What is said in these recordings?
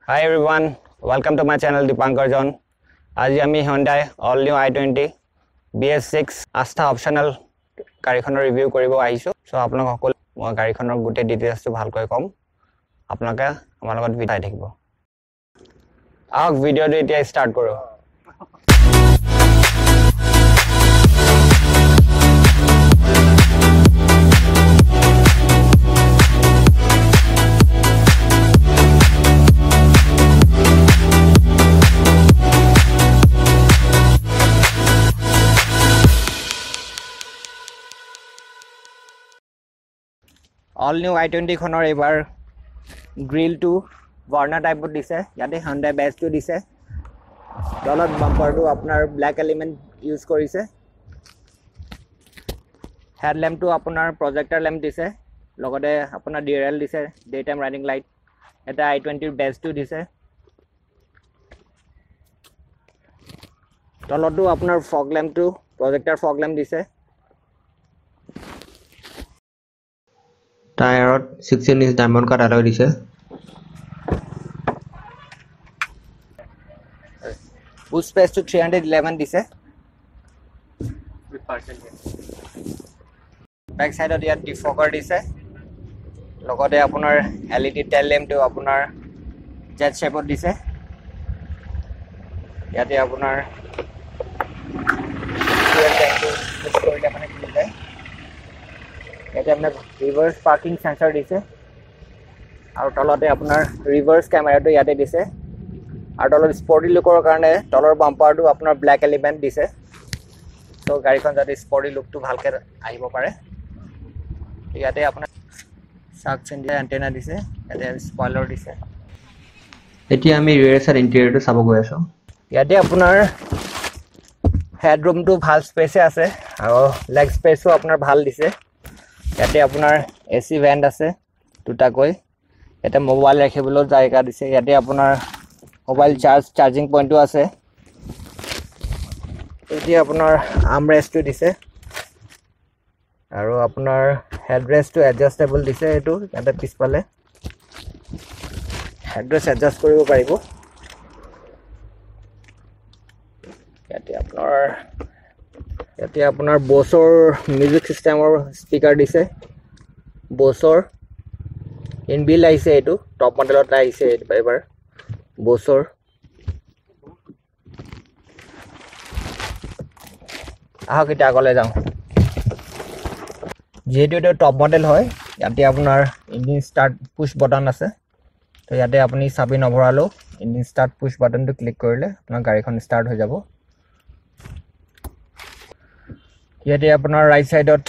Hi everyone, welcome to my channel Dipankar John. আজি আমি Hyundai All New i20 BS6 আস্থা optional গাড়ীখনৰ review কৰিব আহিছো। সো আপোনাক সকলো মই গাড়ীখনৰ গোটে ডিটেইলছটো ভালকৈ কম। আপোনালোকে আমাৰ লগত ভিডিঅ' থাকিব। আহক ভিডিঅ'টো এতিয়া ষ্টাৰ্ট কৰো। All new i20 খনৰ এবাৰ গ্ৰিল টু ভাৰ্না টাইপত দিছে। ইয়াতে Hyundai বেজ টু দিছে। তলত বাম্পাৰটো আপোনাৰ ব্ল্যাক এলিমেন্ট ইউজ কৰিছে। হেডল্যাম্পটো আপোনাৰ প্ৰজেক্টৰ ল্যাম্প দিছে। লগতে আপোনাৰ DRL দিছে, ডে টাইম ৰানিং লাইট। এটা i20 ৰ বেজ টু দিছে। তলতো আপোনাৰ ফগ ল্যাম্পটো প্ৰজেক্টৰ ফগ ল্যাম্প দিছে। টায়াৰত 16 ইঞ্চ ডায়মণ্ড কাট এলয় দিছে। বুট স্পেসটো 311 দিছে। ব্যাক সাইডত ইয়াত ডিফগাৰ দিছে। লগতে আপোনাৰ LED টেল ল্যাম্পটো আপোনাৰ জেট শেপত দিছে। ইয়াতে আপোনাৰ ফুয়েল ট্যাঙ্কটো পুশ কৰিলে মানে খুলি যায়। এটা আপনাৰ ৰিভাৰ্স পাৰ্কিং সেন্সৰ দিছে আৰ তলতে আপনাৰ ৰিভাৰ্স ক্যামেৰাটো ইয়াতে দিছে আৰ তলত স্পৰ্টি লুকৰ কাৰণে তলৰ বাম্পাৰটো আপোনাৰ ব্ল্যাক এলিমেন্ট দিছে। তো গাড়ীখন যাতে স্পৰ্টি লুকটো ভালকে আহিব পাৰে। ইয়াতে আপোনাৰ সাক চেঞ্জাৰ এন্টেনা দিছে, ইয়াতে স্পয়লাৰ দিছে। এতিয়া আমি ৰিয়াৰ সাইড ইন্টেৰিয়ৰটো চাব গৈ আছো। ইয়াতে আপোনাৰ হেডৰুমটো ভাল স্পেসে আছে আৰু লেগ স্পেসও আপোনাৰ ভাল দিছে। ইয়াতে আপোনাৰ AC ভেন্ট আছে দুটাকৈ। এটা মোবাইল ৰাখিবলৈ জায়গা দিছে। ইয়াতে আপোনাৰ মোবাইল চাৰ্জিং পইণ্টটো আছে। এতিয়া আপোনাৰ আৰ্মৰেষ্টটো দিছে আৰু আপোনাৰ হেডৰেষ্টটো এডজাস্টেবল দিছে। এটো ইয়াতে পিছফালে হেডৰেষ্ট এডজাস্ট কৰিব পাৰিব। ইয়াতে আপোনাৰ বছৰ মিউজিক সিস্টেমৰ স্পিকাৰ দিছে। বছৰ ইনবিল আহিছে, এটো টপ মডেলত আহিছে এবাৰ বছৰ। আহক এতিয়া আগলৈ যাওঁ। যেহেতু এটা টপ মডেল হয়, ইয়াতে আপোনাৰ ইঞ্জিন ষ্টাৰ্ট পুশ বাটন আছে। তো ইয়াতে আপুনি চাবি নভৰালো ইঞ্জিন ষ্টাৰ্ট পুশ বাটনটো ক্লিক কৰিলে আপোনাৰ গাড়ীখন ষ্টাৰ্ট হৈ যাব। ইয়াতে আপোনাৰ ৰাইট সাইডত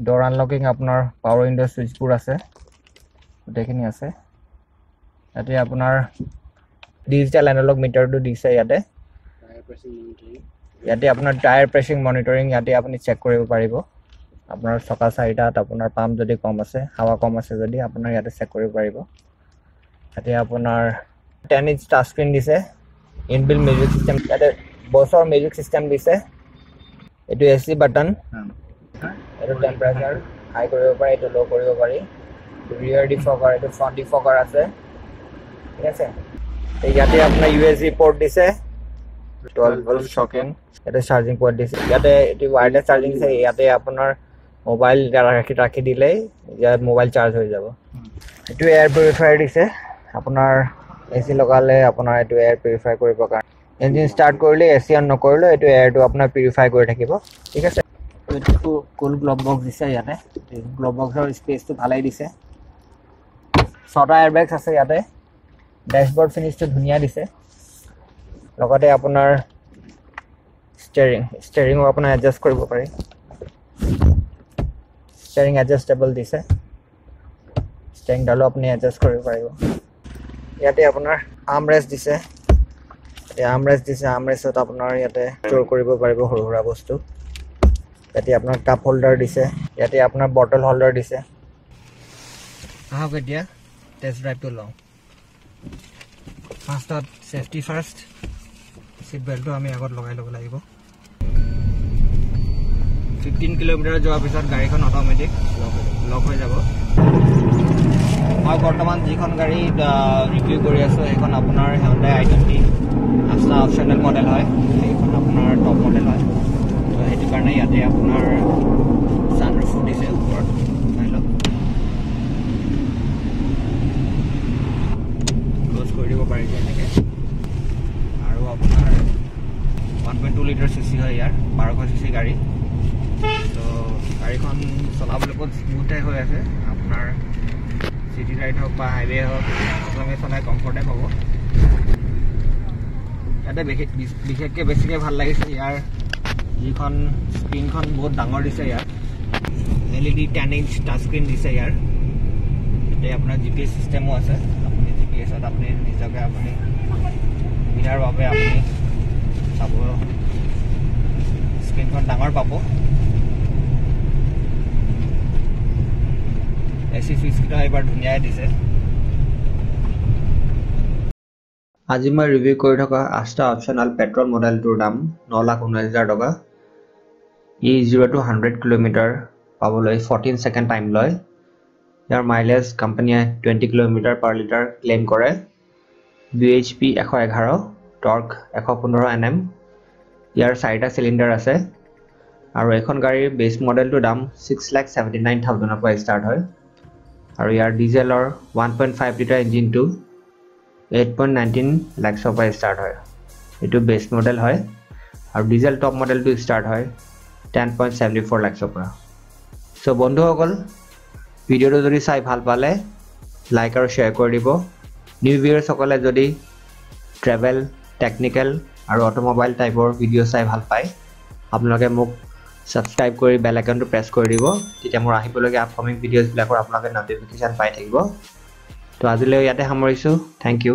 ডোৰ আনলকিং আপোনাৰ পাৱাৰ উইন্ডো সুইচবোৰ আছে, গোটেইখিনি আছে। ইয়াতে আপোনাৰ ডিজিটেল এনালগ মিটাৰটো দিছে। ইয়াতে আপোনাৰ টায়াৰ প্ৰেছিং মনিটৰিং ইয়াতে আপুনি চেক কৰিব পাৰিব। আপোনাৰ চকা চাৰিটাত আপোনাৰ পাম্প যদি কম আছে, হাৱা কম আছে যদি আপোনাৰ ইয়াতে চেক কৰিব পাৰিব। ইয়াতে আপোনাৰ 10 ইঞ্চ টাচ স্ক্ৰীন দিছে, ইনবিল্ট মিউজিক সিস্টেম। ইয়াতে বছৰ মিউজিক সিস্টেম দিছে। এটো AC বাটন, এটো টেম্পাৰেচাৰ হাই কৰিব পাৰি, এটো লো কৰিব পাৰি। ৰিয়াৰ ডিফগাৰ, এটো ফ্ৰন্ট ডিফগাৰ আছে, ঠিক আছে। ইয়াতে আপোনাৰ USB পোৰ্ট দিছে, 12 ভোল্ট শকিং। এটা চাৰ্জিং পোৰ্ট দিছে। ইয়াতে এটো ওয়্যাৰলেস চাৰ্জিং দিছে। ইয়াতে আপোনাৰ মোবাইল ৰাখি দিলে ইয়াত মোবাইল চাৰ্জ হৈ যাব। এটো এয়াৰ পিউৰিফায়াৰ দিছে। আপোনাৰ AC লগালে আপোনাৰ এটো এয়াৰ পিউৰিফাই কৰিব কাৰণে। ইঞ্জিন ষ্টাৰ্ট কৰিলে AC অন নকৰিলে এটো এয়াৰটো আপোনাৰ পিউৰিফাই কৰি থাকিব, ঠিক আছে। এটো কুল গ্লভ বক্স দিছে। ইয়াতে গ্লভ বক্সৰ স্পেসটো ভালাই দিছে। 6টা এয়াৰবেগছ আছে ইয়াতে। ড্যাশবোৰ্ড ফিনিশটো ধুনীয়া দিছে। লগতে আপোনাৰ ষ্টেৰিংও আপোনাৰ এডজাস্ট কৰিব পাৰি। ষ্টেৰিং এডজাস্টেবল দিছে। ষ্টেৰিং ডালো আপুনি এডজাস্ট কৰিব পাৰিব। ইয়াতে আপোনাৰ আৰ্মৰেষ্ট দিছে। আৰ্মৰেষ্টত আপোনাৰ ইয়াতে ষ্ট'ৰ কৰিব পাৰিব সৰু সুৰা বস্তু। ইয়াতে আপোনাৰ কাপ হোল্ডাৰ দিছে। ইয়াতে আপোনাৰ বটল হোল্ডাৰ দিছে। আহক এতিয়া টেষ্ট ড্ৰাইভটো লওঁ। ফাৰ্ষ্টত সেফটি ফাৰ্ষ্ট। সিট বেল্টটো আমি আগত লগাই ল'ব লাগিব। 15 কিলোমিটাৰ যোৱাৰ পিছত গাড়ীখন অটোমেটিক লক হৈ যাব। মই বৰ্তমান যিখন গাড়ী ৰিভিউ কৰি আছোঁ সেইখন আপোনাৰ Hyundai i20 আস্তা অপশ্যনেল মডেল হয় সেইখন আপোনাৰ টপ মডেল হয় তো সেইটো কাৰণে ইয়াতে আপোনাৰ সানৰুফ দিছে ওপৰত চাই লওক ক্লোজ কৰি দিব পাৰিছে এনেকৈ আৰু আপোনাৰ 1.2 লিটাৰ চিচি হয় ইয়াৰ 1200 চিচি গাড়ী তো গাড়ীখন চলাবলৈ বহুত স্মুথে হৈ আছে আপোনাৰ সিটি ৰাইড হোক বা হাইওয়ে হোক প্ৰথমে চলাই কমফৰ্টে পাব ইয়াতে বিশেষকৈ বেছিকৈ ভাল লাগিছে ইয়াৰ যিখন স্ক্ৰীনখন বহুত ডাঙৰ দিছে ইয়াৰ LED 10 ইঞ্চ টাচ স্ক্ৰীন দিছে ইয়াৰ ইয়াতে আপোনাৰ GPS চিষ্টেমো আছে আপুনি GPSত আপুনি নিজকে আপুনি সুবিধাৰ বাবে আপুনি চাব স্ক্ৰীনখন ডাঙৰ পাব এসি সুইচটা এবাৰ ধুনীয়াই দিছে আজি মই ৰিভিউ কৰি থকা আস্তা অপশ্যনেল পেট্ৰল মডেলটোৰ দাম 9,19,000 টকা ই 0 to 100 কিলোমিটাৰ পাবলৈ 14 সেকেন্ড টাইম লয় ইয়াৰ মাইলেজ কোম্পানীয়ে 20 কিলোমিটাৰ পাৰ লিটাৰ ক্লেইম কৰে BHP 111 টৰ্ক 115 Nm ইয়াৰ 4টা সিলিন্ডাৰ আছে আৰু এখন গাড়ীৰ বেছ মডেলটোৰ দাম 6,79,000 ৰ পৰা ষ্টাৰ্ট হয় আৰু ইয়াৰ ডিজেলৰ 1.5 লিটাৰ ইঞ্জিনটো 8.19 লাখৰ পৰা ষ্টাৰ্ট হয় এটো বেছ মডেল হয় আৰু ডিজেল টপ মডেলটো ষ্টাৰ্ট হয় 10.74 লাখৰ পৰা সো বন্ধুসকল ভিডিওটো যদি চাই ভাল পালে লাইক আৰু শেয়াৰ কৰি দিব নিউ ভিউয়াৰ্স সকলে যদি ট্ৰেভেল টেকনিক্যাল আৰু অটোমোবাইল টাইপৰ ভিডিও চাই ভাল পায় আপোনালোকে মোক সাবস্ক্ৰাইব কৰি বেল আইকনটো প্ৰেছ কৰি দিব তেতিয়া মোৰ আহিবলগীয়া আপকামিং ভিডিওজ বিলাকৰ আপোনালোকে নটিফিকেশন পাই থাকিব তো আজিলৈ ইয়াতে সামৰিছো থ্যাংক ইউ